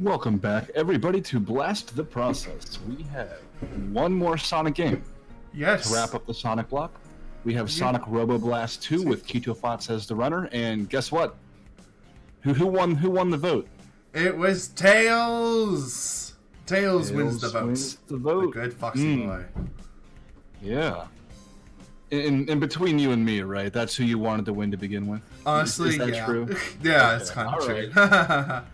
Welcome back, everybody, to Blast the Process. We have one more Sonic game Yes. to wrap up the Sonic block. We have Sonic Robo Blast 2 with kitofox as the runner, and guess what? Who won the vote? It was Tails. Tails wins the vote. The good Foxy boy. Yeah. In between you and me, right? That's who you wanted to win to begin with. Honestly, is that yeah. true? Yeah, Okay. it's kind of All true. right.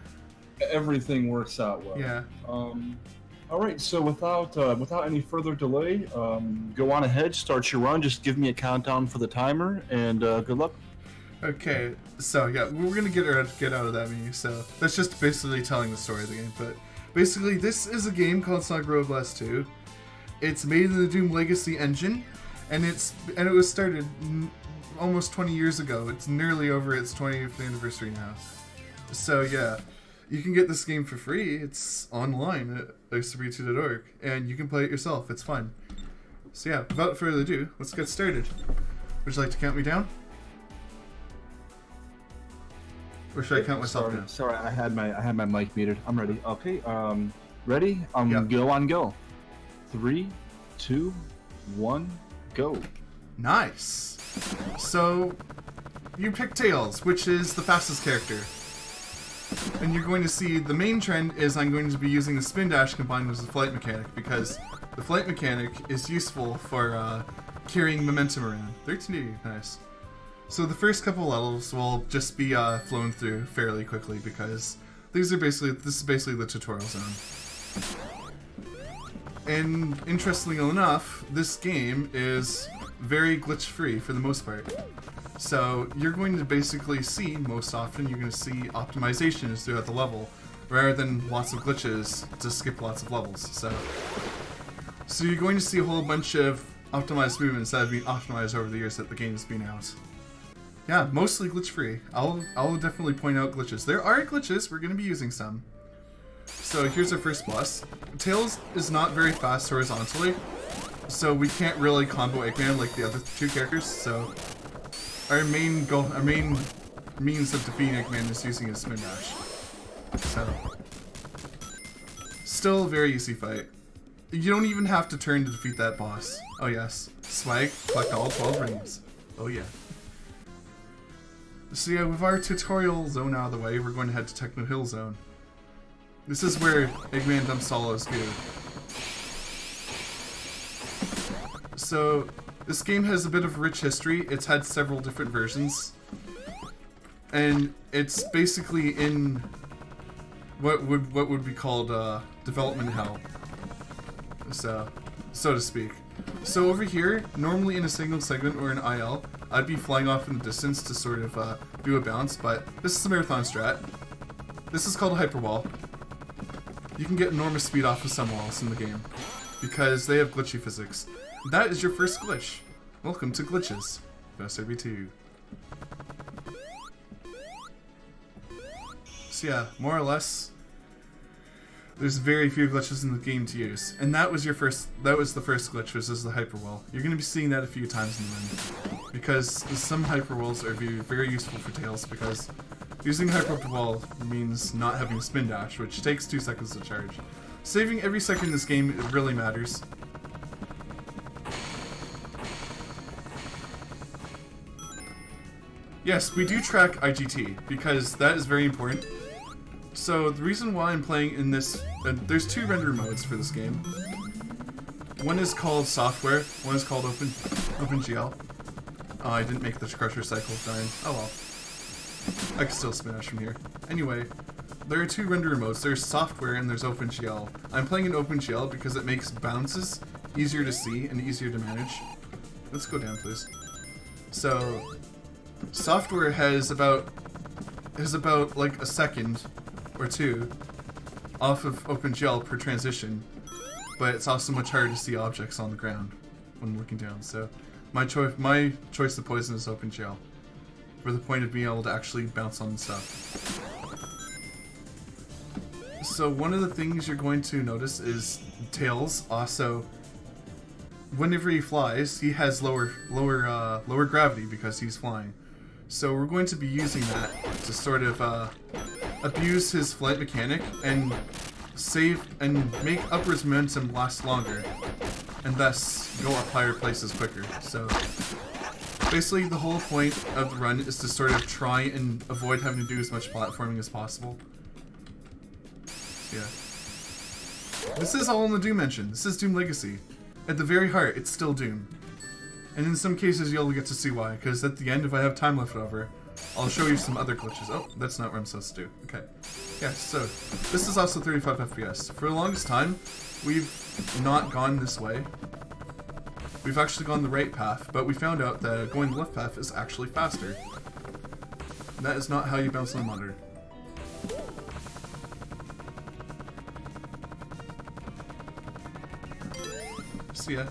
Everything works out well. Yeah. All right. So without any further delay, go on ahead, start your run. Just give me a countdown for the timer, and good luck. Okay, so yeah, we're gonna get out of that menu. So that's just basically telling the story of the game. But basically, this is a game called Sonic Robo Blast 2. It's made in the Doom Legacy engine, and it was started almost 20 years ago. It's nearly over its 20th anniversary now. So yeah, you can get this game for free. It's online at BTP2.org, and you can play it yourself. It's fun. So yeah, without further ado, let's get started. Would you like to count me down? Or should I count myself down? Sorry, I had my mic muted. I'm ready. Okay, ready? Yep. Go. 3, 2, 1, go. Nice. So, you pick Tails, which is the fastest character. And you're going to see the main trend is I'm going to be using the spin dash combined with the flight mechanic, because the flight mechanic is useful for carrying momentum around. 1380, nice. So the first couple levels will just be flown through fairly quickly, because this is basically the tutorial zone. And interestingly enough, this game is very glitch free for the most part. So you're going to basically see, most often, you're going to see optimizations throughout the level, rather than lots of glitches to skip lots of levels. So you're going to see a whole bunch of optimized movements that have been optimized over the years that the game has been out. Yeah, mostly glitch free. I'll definitely point out glitches. There are glitches, we're going to be using some. So here's our first boss. Tails is not very fast horizontally, so we can't really combo Eggman like the other two characters, so our main means of defeating Eggman is using his spin dash. So, still a very easy fight. You don't even have to turn to defeat that boss. Oh yes, swag, collect all 12 rings. Oh yeah. So yeah, with our tutorial zone out of the way, we're going to head to Techno Hill Zone. This is where Eggman dumps Solo's goo. So, this game has a bit of a rich history. It's had several different versions. And it's basically in what would be called development hell. So to speak. So over here, normally in a single segment or an IL, I'd be flying off in the distance to sort of do a bounce, but this is a marathon strat. This is called a hyperwall. You can get enormous speed off of some walls in the game, because they have glitchy physics. That is your first glitch. Welcome to Glitches. BTP2. So yeah, more or less, there's very few glitches in the game to use, and that was the first glitch, which is the hyperwall. You're going to be seeing that a few times in the menu, because some hyperwalls are very useful for Tails, because using hyperwall means not having a spin dash, which takes 2 seconds to charge. Saving every second in this game, it really matters. Yes, we do track IGT, because that is very important. So the reason why I'm playing in this, there's 2 render modes for this game. One is called software, one is called OpenGL. Oh, I didn't make the crusher cycle, darn. Oh well. I can still spin dash from here. Anyway, there are 2 render modes. There's software and there's OpenGL. I'm playing in OpenGL because it makes bounces easier to see and easier to manage. Let's go down, please. So, software has about like a second or 2 off of OpenGL per transition, but it's also much harder to see objects on the ground when looking down. So, my choice of poison is OpenGL, for the point of being able to actually bounce on stuff. So one of the things you're going to notice is Tails also, whenever he flies, he has lower gravity because he's flying. So we're going to be using that to sort of abuse his flight mechanic and save and make upwards momentum last longer, and thus go up higher places quicker. So basically the whole point of the run is to sort of try and avoid having to do as much platforming as possible. Yeah. This is all in the Doom engine. This is Doom Legacy. At the very heart, it's still Doom. And in some cases you'll get to see why, because at the end, if I have time left over, I'll show you some other glitches. Oh, that's not what I'm supposed to do. Okay. Yeah, so, this is also 35 FPS. For the longest time, we've not gone this way. We've actually gone the right path, but we found out that going the left path is actually faster. And that is not how you bounce on a monitor. So yeah.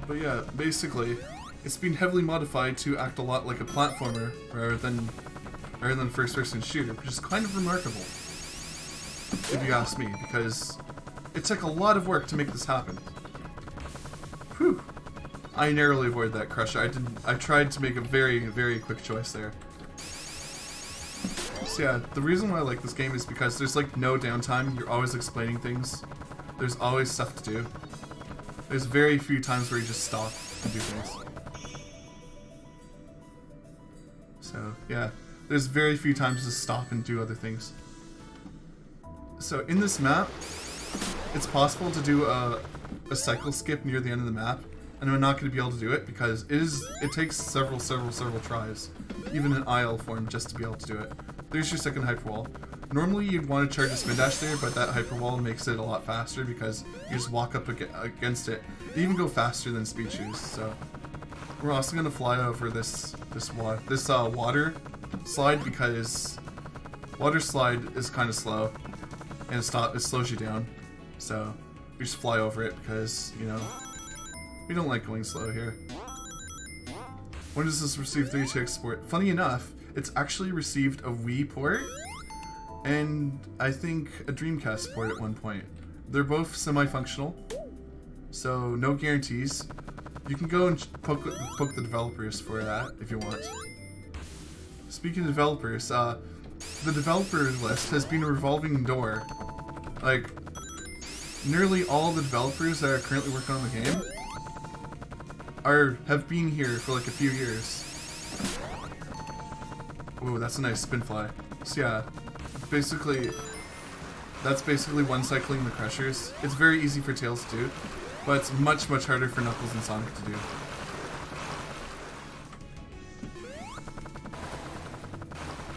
But yeah, basically, it's been heavily modified to act a lot like a platformer rather than a first-person shooter, which is kind of remarkable, if you ask me, because it took a lot of work to make this happen. Whew. I narrowly avoided that crusher. I tried to make a very, very quick choice there. So yeah, the reason why I like this game is because there's like no downtime. You're always explaining things. There's always stuff to do. There's very few times where you just stop and do things. So yeah, there's very few times to stop and do other things. So in this map, it's possible to do a cycle skip near the end of the map, and I'm not going to be able to do it because it takes several tries, even in IL form, just to be able to do it. There's your second hyperwall. Normally you'd want to charge a spin dash there, but that hyperwall makes it a lot faster because you just walk up against it. You even go faster than speed shoes. So we're also going to fly over this water slide because water slide is kind of slow and it slows you down. So we just fly over it because, you know, we don't like going slow here. When does this receive 32x port? Funny enough, it's actually received a Wii port and I think a Dreamcast port at one point. They're both semi-functional, so no guarantees. You can go and poke the developers for that if you want. Speaking of developers, the developer list has been a revolving door. Like, nearly all the developers that are currently working on the game have been here for like a few years. Ooh, that's a nice spin fly. So yeah, that's basically one cycling the crushers. It's very easy for Tails to do, but it's much harder for Knuckles and Sonic to do.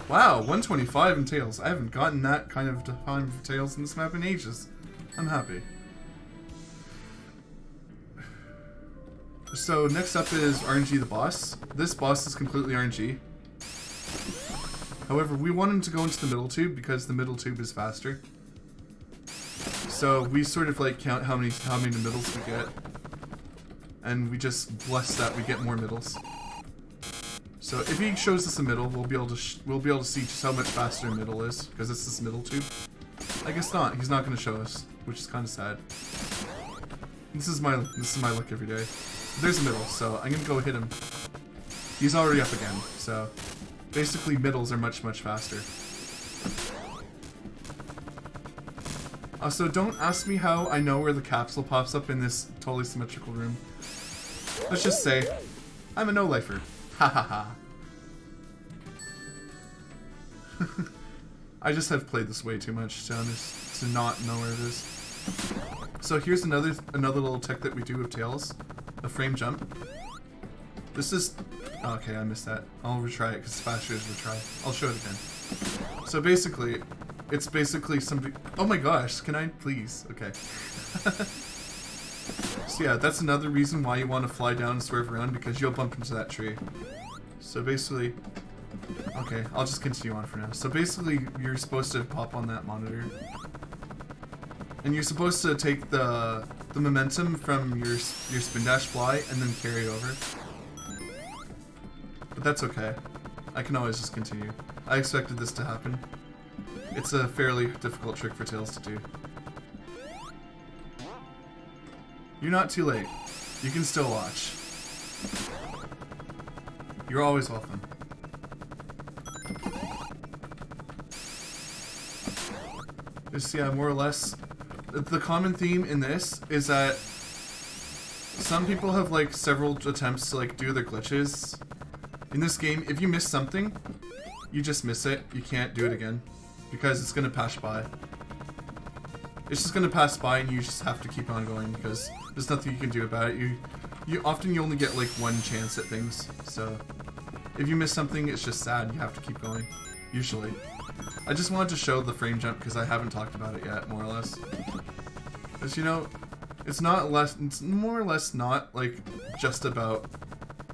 Wow, 125 in Tails. I haven't gotten that kind of time for Tails in this map in ages. I'm happy. So next up is RNG the boss. This boss is completely RNG. However, we want him to go into the middle tube because the middle tube is faster. So we sort of like count how many middles we get, and we just bless that we get more middles. So if he shows us a middle, we'll be able to see just how much faster a middle is because it's this middle tube. I guess not. He's not going to show us, which is kind of sad. This is my luck every day. There's a middle, so I'm going to go hit him. He's already up again, so basically middles are much faster. So don't ask me how I know where the capsule pops up in this totally symmetrical room. Let's just say, I'm a no-lifer. Ha ha ha. I just have played this way too much to not know where it is. So here's another little tech that we do with Tails. A frame jump. This is... Okay, I missed that. I'll retry it because it's faster as retry. I'll show it again. So basically, it's basically something... Oh my gosh, can I please? Okay. So yeah, that's another reason why you want to fly down and swerve around, because you'll bump into that tree. So basically... Okay, I'll just continue on for now. So basically, you're supposed to pop on that monitor. And you're supposed to take the momentum from your spin dash fly and then carry it over. But that's okay. I can always just continue. I expected this to happen. It's a fairly difficult trick for Tails to do. You're not too late. You can still watch. You're always welcome. Just, yeah, more or less. The common theme in this is that some people have like several attempts to like do their glitches. In this game, if you miss something, you just miss it. You can't do it again because it's gonna pass by. It's just gonna pass by, and you just have to keep on going because there's nothing you can do about it. You only get like one chance at things. So if you miss something, it's just sad. You have to keep going. Usually. I just wanted to show the frame jump because I haven't talked about it yet, more or less. Because you know, it's more or less not like just about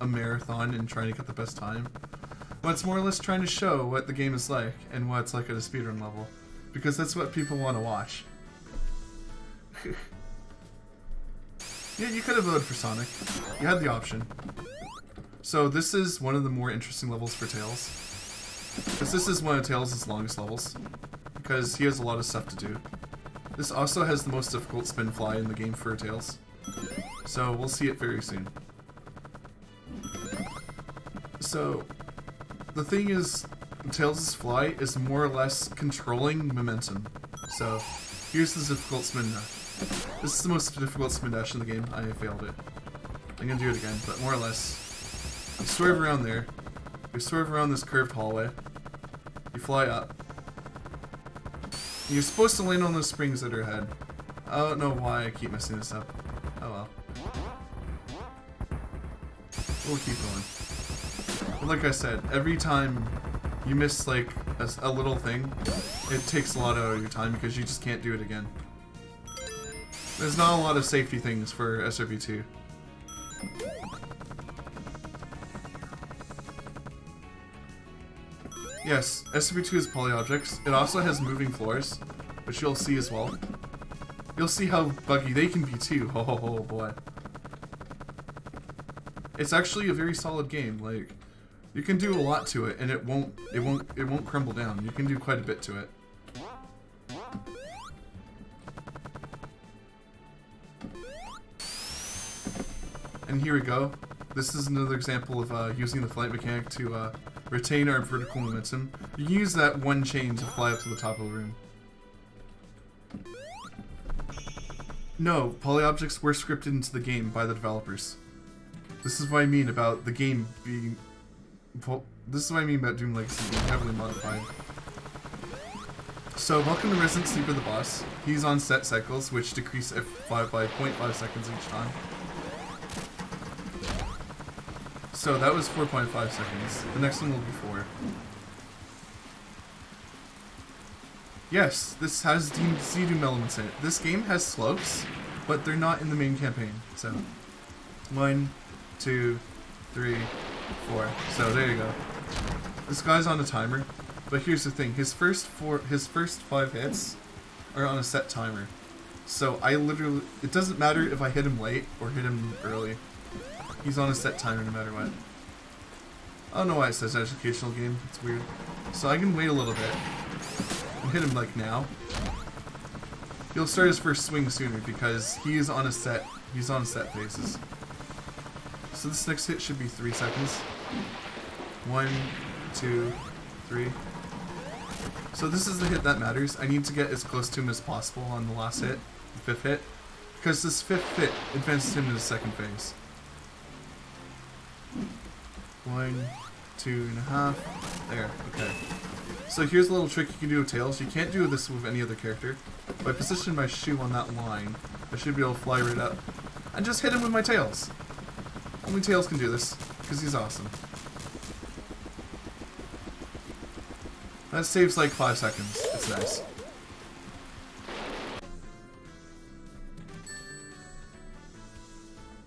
a marathon and trying to get the best time. But it's more or less trying to show what the game is like and what it's like at a speedrun level. Because that's what people want to watch. Yeah, you could have voted for Sonic. You had the option. So this is one of the more interesting levels for Tails. Because this is one of Tails' longest levels. Because he has a lot of stuff to do. This also has the most difficult spin fly in the game for Tails. So we'll see it very soon. So the thing is, Tails' fly is more or less controlling momentum. So here's the difficult spin dash. This is the most difficult spin dash in the game. I failed it. I'm gonna do it again, but more or less. You swerve around there. You swerve around this curved hallway. You fly up. And you're supposed to land on those springs that are ahead. I don't know why I keep messing this up. Oh well. We'll keep going. But like I said, every time you miss like a little thing, it takes a lot out of your time because you just can't do it again. There's not a lot of safety things for SRB2. Yes, SRB2 is poly objects. It also has moving floors, which you'll see as well. You'll see how buggy they can be too. Oh boy. It's actually a very solid game. Like, you can do a lot to it, and it won't crumble down. You can do quite a bit to it. And here we go. This is another example of using the flight mechanic to retain our vertical momentum. You can use that one chain to fly up to the top of the room. No, polyobjects were scripted into the game by the developers. This is what I mean about the game being... This is what I mean about Doom Legacy being heavily modified. So, welcome to Resident Sleeper the Boss. He's on set cycles, which decrease F5 by 0.5 seconds each time. So that was 4.5 seconds. The next one will be 4. Yes, this has Z-Doom elements in it. This game has slopes, but they're not in the main campaign. So, 1, 2, 3, 4. So there you go. This guy's on a timer, but here's the thing: his first 5 hits are on a set timer. So it doesn't matter if I hit him late or hit him early. He's on a set timer no matter what. I don't know why it says educational game. It's weird. So I can wait a little bit and hit him like now. He'll start his first swing sooner because he's on a set phases. So this next hit should be 3 seconds. 1, 2, 3. So this is the hit that matters. I need to get as close to him as possible on the last hit, the 5th hit, because this 5th hit advances him to the second phase. 1, 2.5. There, okay. So here's a little trick you can do with Tails. You can't do this with any other character. If I position my shoe on that line, I should be able to fly right up and just hit him with my tails. Only Tails can do this, because he's awesome. That saves like 5 seconds. It's nice.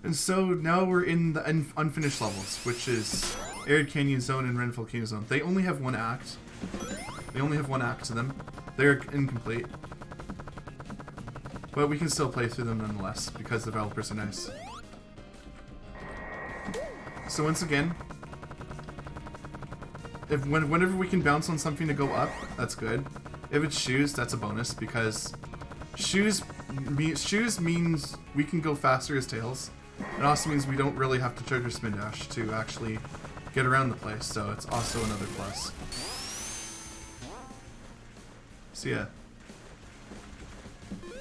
And so now we're in the unfinished levels, which is Arid Canyon Zone and Ren Volcano Zone. They only have one act. They only have one act to them. They're incomplete. But we can still play through them nonetheless, because the developers are nice. So once again, whenever we can bounce on something to go up, that's good. If it's shoes, that's a bonus, because shoes means we can go faster as Tails. It also means we don't really have to trigger spin dash to actually get around the place, so it's also another plus. So yeah.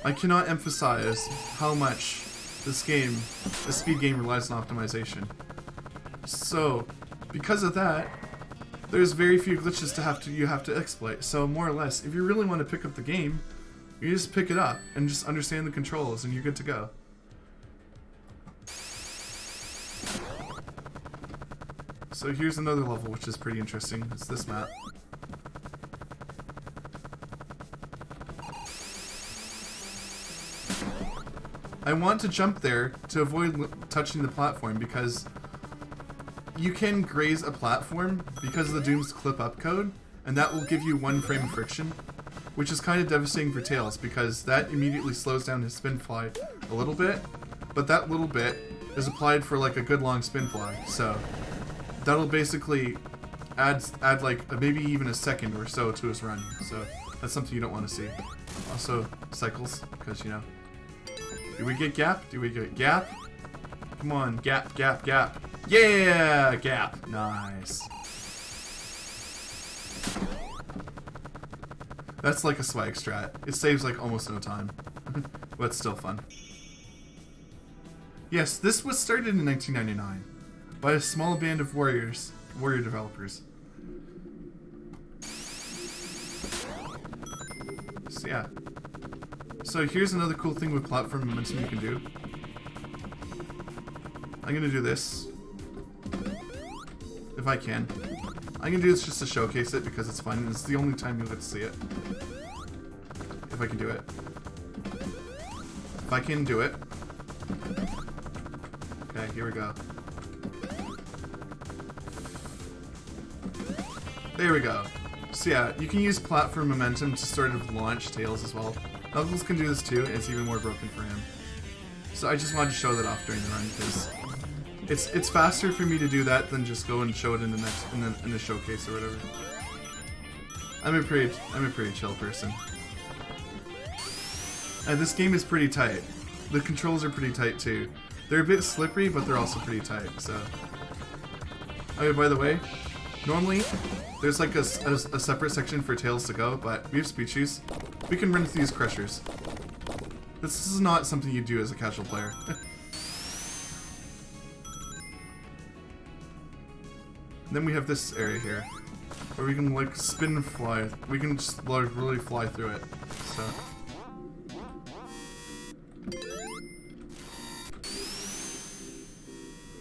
I cannot emphasize how much this speed game relies on optimization. So, because of that, there's very few glitches you have to exploit. So more or less, if you really want to pick up the game, you just pick it up and just understand the controls and you're good to go. So here's another level which is pretty interesting. It's this map. I want to jump there to avoid touching the platform because you can graze a platform because of the Doom's clip up code, and that will give you 1 frame of friction, which is kind of devastating for Tails because that immediately slows down his spin fly a little bit, but that little bit is applied for like a good long spin fly, so that'll basically add like maybe even a second or so to his run, so that's something you don't want to see. Also, cycles, because you know. Do we get gap? Do we get gap? Come on, gap, gap, gap. Yeah, gap. Nice. That's like a swag strat. It saves like almost no time, but it's still fun. Yes, this was started in 1999 by a small band of warrior developers. So yeah. So here's another cool thing with platform momentum you can do. I'm gonna do this. If I can. I'm gonna do this just to showcase it because it's fun and it's the only time you'll get to see it. If I can do it. If I can do it. Okay, here we go. There we go. So yeah, you can use platform momentum to sort of launch Tails as well. Knuckles can do this too, and it's even more broken for him. So I just wanted to show that off during the run because it's faster for me to do that than just go and show it in the in the showcase or whatever. I'm a pretty chill person. And this game is pretty tight. The controls are pretty tight too. They're a bit slippery, but they're also pretty tight. So, oh, by the way, normally there's like a separate section for Tails to go, but we have speed shoes. We can run through these crushers. This is not something you do as a casual player. Then we have this area here, where we can like spin and fly. We can just like really fly through it. So.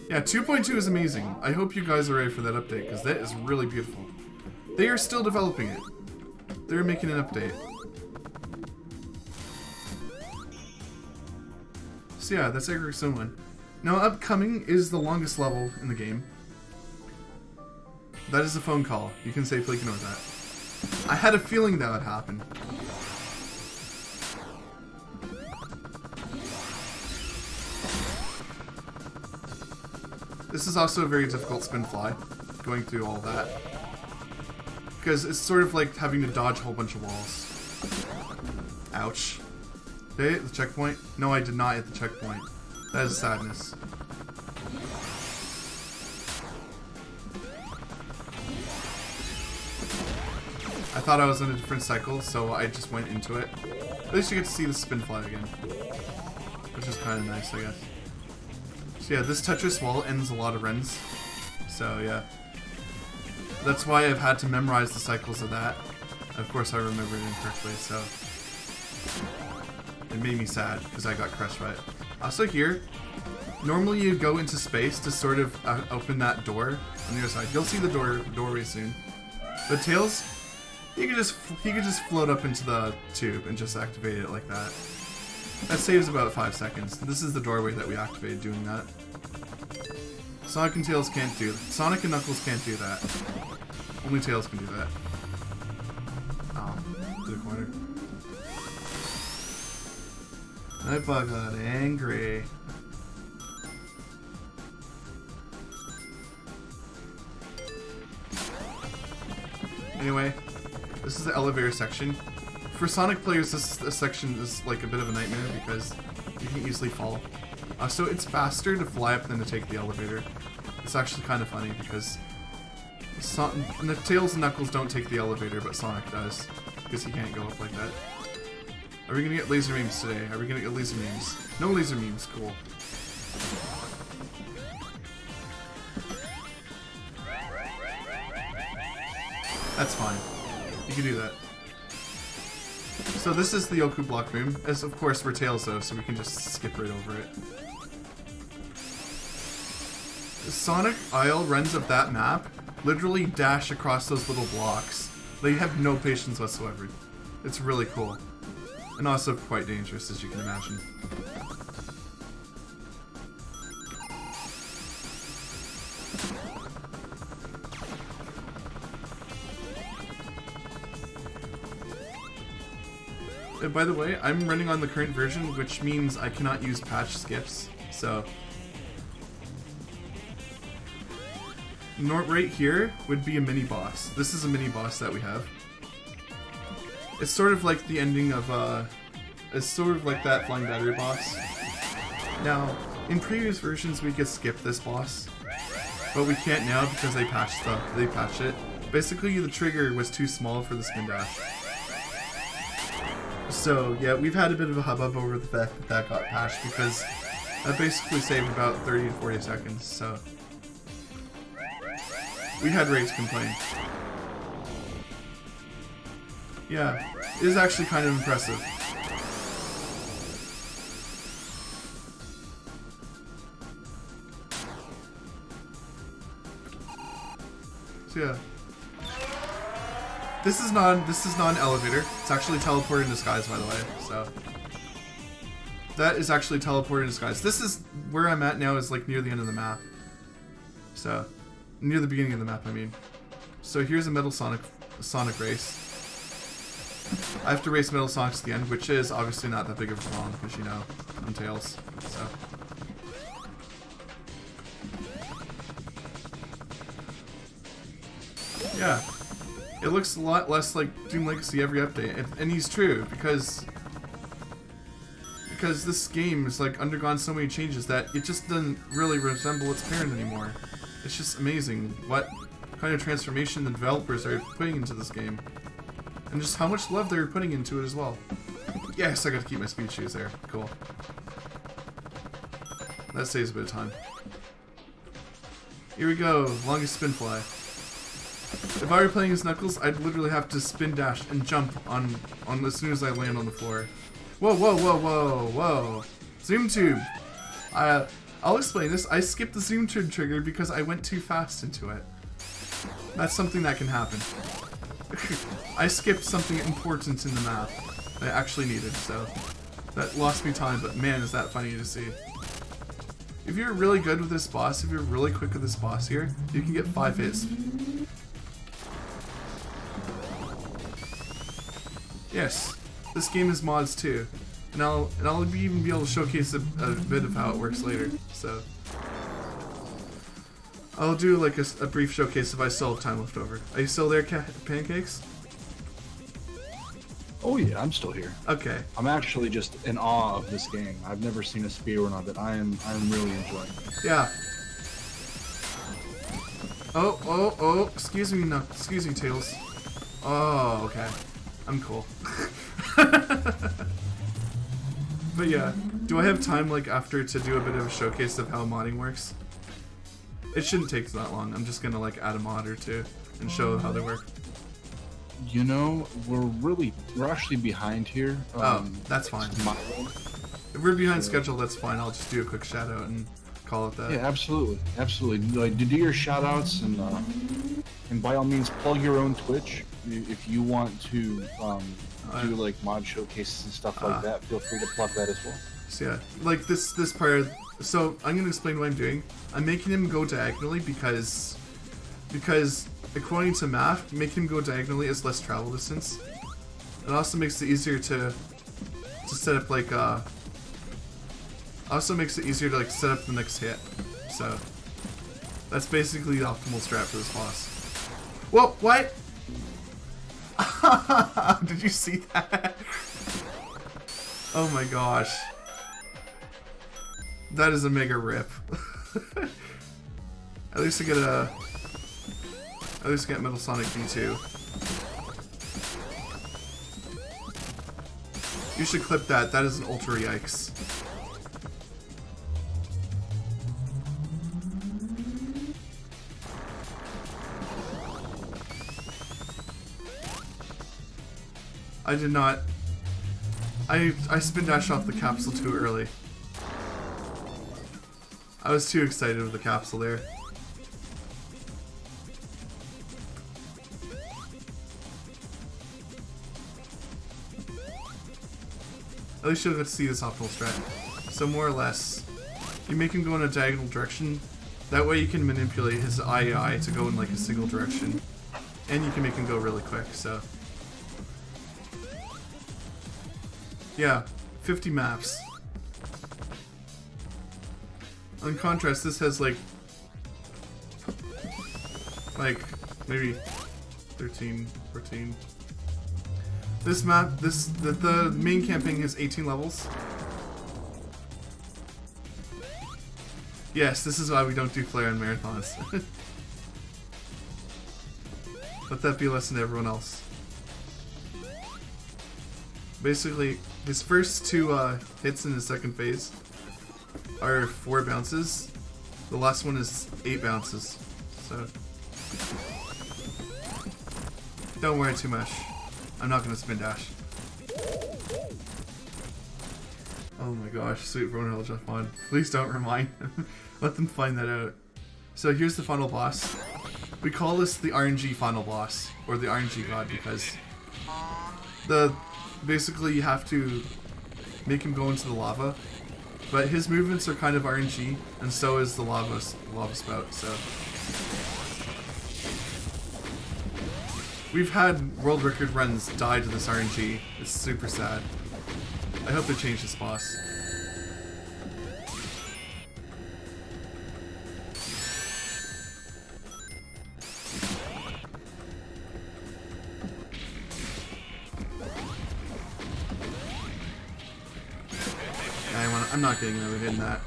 Yeah, 2.2 is amazing. I hope you guys are ready for that update, because that is really beautiful. They are still developing it. They're making an update. So yeah, that's Zone 1. Now upcoming is the longest level in the game. That is a phone call. You can safely ignore that. I had a feeling that would happen. This is also a very difficult spin fly, going through all that. Because it's sort of like having to dodge a whole bunch of walls. Ouch. Did I hit the checkpoint? No, I did not hit the checkpoint. That is sadness. I thought I was in a different cycle, so I just went into it. At least you get to see the spin fly again. Which is kind of nice, I guess. So yeah, this Tetris wall ends a lot of runs. So yeah. That's why I've had to memorize the cycles of that. Of course I remembered it incorrectly, so... It made me sad, because I got crushed by it. Also here, normally you go into space to sort of open that door on the other side. You'll see the doorway soon. But Tails, he could just float up into the tube and just activate it like that. That saves about 5 seconds. This is the doorway that we activated doing that. Sonic and Tails can't do that. Sonic and Knuckles can't do that. Only Tails can do that. Oh, to the corner. That bug got angry. Anyway, this is the elevator section. For Sonic players, this section is like a bit of a nightmare because you can easily fall. So it's faster to fly up than to take the elevator. It's actually kind of funny because Tails and Knuckles don't take the elevator, but Sonic does because he can't go up like that. Are we gonna get laser memes today? Are we gonna get laser memes? No laser memes, cool. That's fine. You can do that. So this is the Yoku block boom. As of course we're Tails though, so we can just skip right over it. The Sonic Isle runs of that map literally dash across those little blocks. They have no patience whatsoever. It's really cool. And also quite dangerous, as you can imagine. And by the way, I'm running on the current version, which means I cannot use patch skips, so... Right here would be a mini-boss. This is a mini-boss that we have. It's sort of like the ending of, it's sort of like that Flying Battery boss. Now, in previous versions we could skip this boss, but we can't now because they patched it. Basically, the trigger was too small for the spin dash. So, yeah, we've had a bit of a hubbub over the fact that that got patched because that basically saved about 30 to 40 seconds, so... We had Rage complain. Yeah, it is actually kind of impressive. So yeah. This is not an elevator. It's actually teleported in disguise, by the way, so. That is actually teleported in disguise. This is where I'm at now, is like near the end of the map. So, near the beginning of the map, I mean. So here's a Metal Sonic race. I have to race Metal Sonic to the end, which is obviously not that big of a problem, because you know, I'm Tails, so. Yeah. It looks a lot less like Doom Legacy every update, and he's true, because this game has like undergone so many changes that it just doesn't really resemble its parent anymore. It's just amazing what kind of transformation the developers are putting into this game. And just how much love they're putting into it as well. Yes, I got to keep my speed shoes there. Cool. That saves a bit of time. Here we go. Longest spin fly. If I were playing as Knuckles, I'd literally have to spin dash and jump on as soon as I land on the floor. Whoa, whoa, whoa, whoa, whoa. Zoom tube. I'll explain this. I skipped the zoom tube trigger because I went too fast into it. That's something that can happen. I skipped something important in the map that I actually needed, so that lost me time, but man, is that funny to see. If you're really good with this boss, if you're really quick with this boss here, you can get 5 hits. Yes, this game has mods too, and I'll even be able to showcase a bit of how it works later, so. I'll do like a brief showcase if I still have time left over. Are you still there, Pancakes? Oh yeah, I'm still here. Okay. I'm actually just in awe of this game. I've never seen a speedrun of it. I'm really enjoying it. Yeah. Oh, excuse me, no, excuse me, Tails. Oh, okay. I'm cool. But yeah, do I have time like after to do a bit of a showcase of how modding works? It shouldn't take that long. I'm just gonna like add a mod or two and show how they work. You know, we're actually behind here. That's fine. If we're behind schedule, that's fine. I'll just do a quick shout out and call it that. Yeah, absolutely. Like, do your shout outs and by all means plug your own Twitch if you want to do like mod showcases and stuff like that. Feel free to plug that as well. So yeah, like this part. So I'm gonna explain what I'm doing. I'm making him go diagonally because according to math, making him go diagonally is less travel distance. It also makes it easier to set up like also makes it easier to like set up the next hit. So that's basically the optimal strat for this boss. Whoa, what? Did you see that? Oh my gosh. That is a mega rip. At least I get Metal Sonic B2. You should clip that. That is an ultra yikes. I did not... I spin dashed off the capsule too early. I was too excited with the capsule there. At least you'll get to see this optimal strat. So more or less, you make him go in a diagonal direction. That way you can manipulate his IEI to go in like a single direction. And you can make him go really quick, so... Yeah, 50 maps. In contrast, this has like maybe 13, 14. This map, the main campaign has 18 levels. Yes, this is why we don't do flare in marathons. Let that be a lesson to everyone else. Basically, his first two hits in the second phase are 4 bounces. The last one is 8 bounces. So don't worry too much. I'm not gonna spin dash. Oh my gosh, sweet Ronald just won. Please don't remind them. Let them find that out. So here's the final boss. We call this the RNG final boss, or the RNG god, because basically you have to make him go into the lava, but his movements are kind of RNG, and so is the lava spout. So we've had world record runs die to this RNG. It's super sad. I hope they change this boss. I'm not getting another hit in that.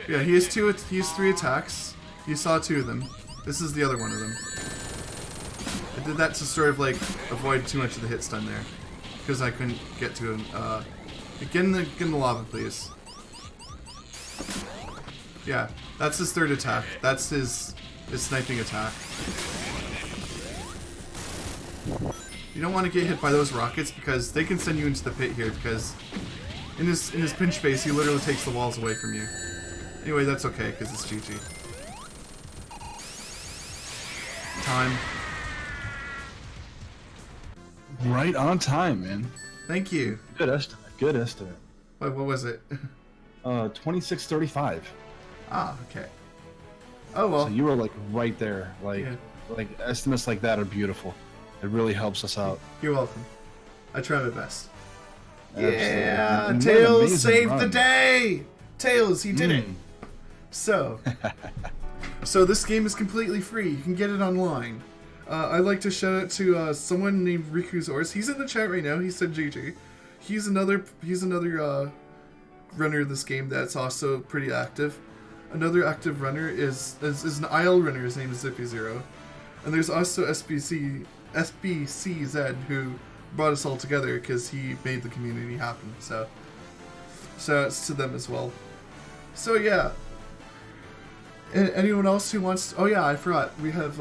Yeah, he has 3 attacks. You saw 2 of them. This is the other one of them. I did that to sort of like avoid too much of the hit stun there, because I couldn't get to him. Get in the lava, please. Yeah, that's his 3rd attack. That's his sniping attack. You don't want to get hit by those rockets because they can send you into the pit here, because in his pinch phase, he literally takes the walls away from you. Anyway, that's okay, because it's GG. Time. Right on time, man. Thank you. Good estimate. Good estimate. What was it? 26:35. Ah, okay. Oh well. So you were like right there. Like, yeah. Like estimates like that are beautiful. It really helps us out. You're welcome. I try my best. Absolutely. Yeah, And Tails saved run. the day. Tails, he did it. So this game is completely free. You can get it online. I'd like to shout out to someone named Riku's Ors. He's in the chat right now. He said GG. He's another runner of this game that's also pretty active. Another active runner is an IL runner. His name is Zippy0. And there's also SBCZ who brought us all together because he made the community happen. So it's to them as well. So yeah. Anyone else who wants to, oh yeah, I forgot. We have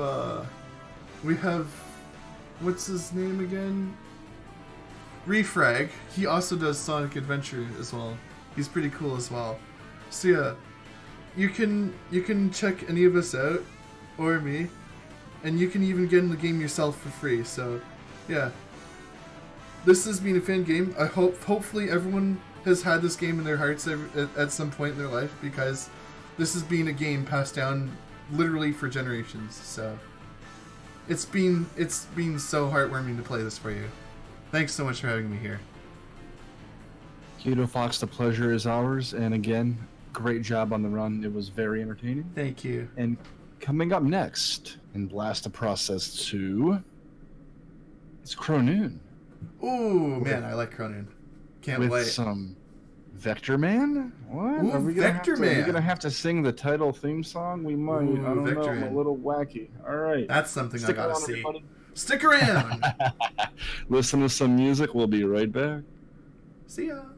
what's his name again? Refrag. He also does Sonic Adventure as well. He's pretty cool as well. So yeah, you can check any of us out, or me, and you can even get in the game yourself for free. So yeah, this has been a fan game. I hopefully everyone has had this game in their hearts at some point in their life, because this has been a game passed down literally for generations. So it's been so heartwarming to play this for you. Thanks so much for having me here. kitofox, the pleasure is ours. And again, great job on the run. It was very entertaining. Thank you. And coming up next in Blast the Process 2, it's Cronoon. Ooh, man, I like Cronoon. Can't with wait. Some Vector Man? What? Ooh, Are we Vector Man. Are we gonna have to sing the title theme song? We might. Ooh, I don't Vector know. I'm Man. a little wacky. All right. That's something Stick I gotta around, see. everybody. Stick around. listen to some music. We'll be right back. See ya.